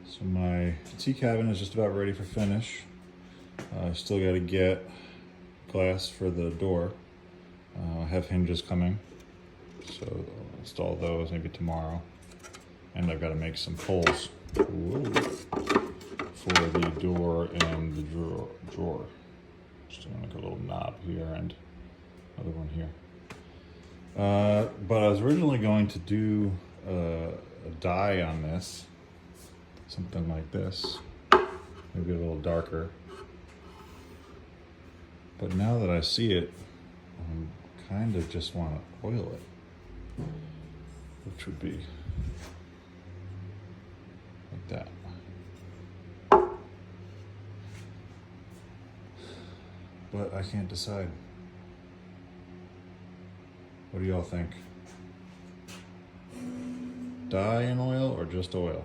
So my tea cabin is just about ready for finish. I still got to get glass for the door. I have hinges coming, so I'll install those maybe tomorrow. And I've got to make some pulls for the door and the drawer. Just doing like a little knob here and another one here. But I was originally going to do a dye on this, something like this, maybe a little darker. But now that I see it, I kind of just want to oil it, which would be like that. But I can't decide. What do y'all think? Dye and oil or just oil?